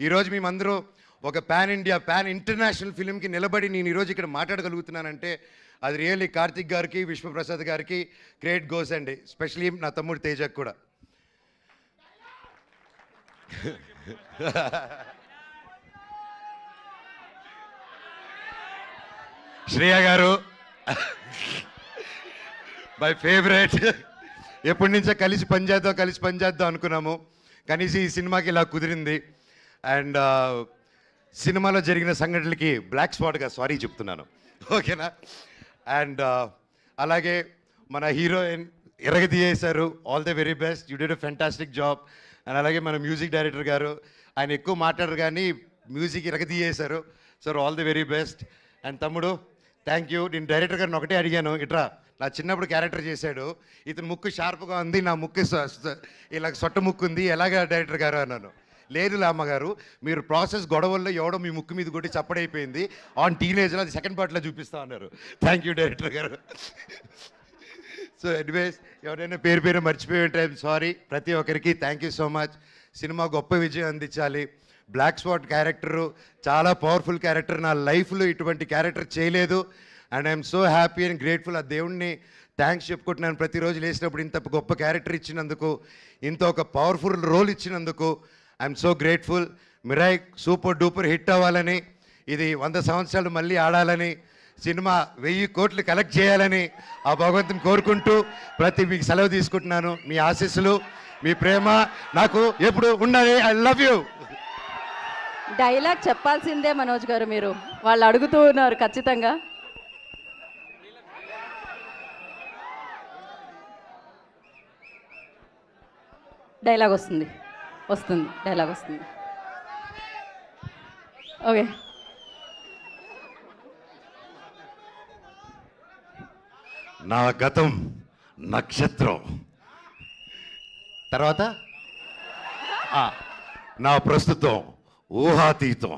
ఈరోజు మేమందరూ ఒక పాన్ ఇండియా పాన్ ఇంటర్నేషనల్ ఫిలింకి నిలబడి నేను ఈరోజు ఇక్కడ మాట్లాడగలుగుతున్నానంటే అది రియల్లీ కార్తిక్ గారికి, విశ్వప్రసాద్ గారికి క్రెడిట్ గోస్ అండి. స్పెషలీ నా తమ్ముడు తేజకు కూడా. శ్రేయ గారు మై ఫేవరెట్. ఎప్పటి నుంచో కలిసి పనిచేద్దాం అనుకున్నాము. కనీసం ఈ సినిమాకి ఇలా కుదిరింది. అండ్ సినిమాలో జరిగిన సంఘటనలకి బ్లాక్ స్పాట్గా సారీ చెప్తున్నాను, ఓకేనా? అండ్ అలాగే మన హీరోయిన్ ఎరగదీయేశారు. All the very best, you did a fantastic job. And అలాగే మన మ్యూజిక్ డైరెక్టర్ గారు, ఆయన ఎక్కువ మాట్లాడరు కానీ మ్యూజిక్ ఎరగదీయేశారు. Sir all the very best. And తమ్ముడు థ్యాంక్ యూ. నేను డైరెక్టర్ గారిని ఒకటే అడిగాను, ఇట్రా నా చిన్నప్పుడు క్యారెక్టర్ చేశాడు, ఇతను ముక్కు షార్ప్గా ఉంది, నా ముక్కు ఇలా సొట్ట ముక్కు ఉంది, ఎలాగా డైరెక్టర్ గారు అన్నాను. లేదు అమ్మగారు, మీరు ప్రాసెస్ గొడవల్లో ఎవడో మీ ముక్కు మీద కొట్టి చప్పడైపోయింది, ఆన్ టీనేజ్లో అది సెకండ్ పార్ట్లో చూపిస్తా అన్నారు. థ్యాంక్ యూ డైరెక్టర్ గారు. సో ఎనీవేస్, ఎవరైనా పేరు మర్చిపోయి ఉంటే ఐఎమ్ సారీ. ప్రతి ఒక్కరికి thank you so much. Cinema గొప్ప విజయం అందించాలి. బ్లాక్ స్పాట్ క్యారెక్టరు చాలా పవర్ఫుల్ క్యారెక్టర్. నా లైఫ్లో ఇటువంటి క్యారెక్టర్ చేయలేదు. And I'm so happy and grateful. ఆ దేవుణ్ణి థ్యాంక్స్ చెప్పుకుంటున్నాను. ప్రతిరోజు లేచినప్పుడు ఇంత గొప్ప క్యారెక్టర్ ఇచ్చినందుకు, ఇంత ఒక పవర్ఫుల్ రోల్ ఇచ్చినందుకు I'm so grateful. Mirai super duper hit అవ్వాలని, ఇది 100 సంవత్సరాలు మళ్ళీ ఆడాలని, సినిమా 1000 కోట్లు కలెక్ట్ చేయాలని ఆ భగవంతుని కోరుకుంటూ మీకు సెలవు తీసుకుంటున్నాను. మీ ఆశీస్సులు, మీ ప్రేమ నాకు ఎప్పుడు ఉండాలి. I love you. డైలాగ్ చెప్పాల్సిందే మనోజ్ గారు, మీరు వాళ్ళు అడుగుతూ ఉన్నారు ఖచ్చితంగా. డైలాగ్ వస్తుంది డైలాగ్ వస్తుంది. ఓకే. నా గతం నక్షత్రం, తర్వాత నా ప్రస్తుతం ఊహాతీతం.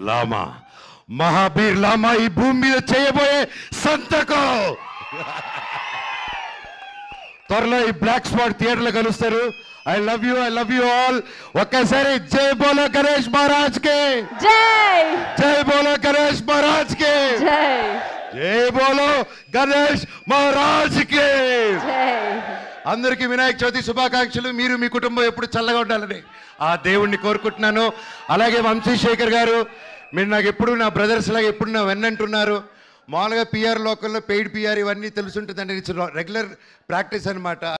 లామా, మహాబీర్ లామా ఈ భూమి మీద చేయబోయే సంతకం. త్వరలో ఈ బ్లాక్ స్పాట్ థియేటర్లో కలుస్తారు. I love you all. ఒక్కసారి జై బోలో గణేష్ మహారాజ్ కి జై. జై బోలో గణేష్ మహారాజ్ కి జై. జై బోలో గణేష్ మహారాజ్ కి జై. అందరికీ వినాయక చవితి శుభాకాంక్షలు. మీరు మీ కుటుంబం ఎప్పుడు చల్లగా ఉండాలని ఆ దేవుణ్ణి కోరుకుంటున్నాను. అలాగే వంశీశేఖర్ గారు, మీరు నాకు ఎప్పుడు నా బ్రదర్స్ లాగా ఎప్పుడు నా వెన్నంటున్నారు. మామూలుగా పిఆర్ లోకల్లో పెయిడ్ పిఆర్ ఇవన్నీ తెలుసుంటుందండి. ఇట్స్ రెగ్యులర్ ప్రాక్టీస్ అనమాట.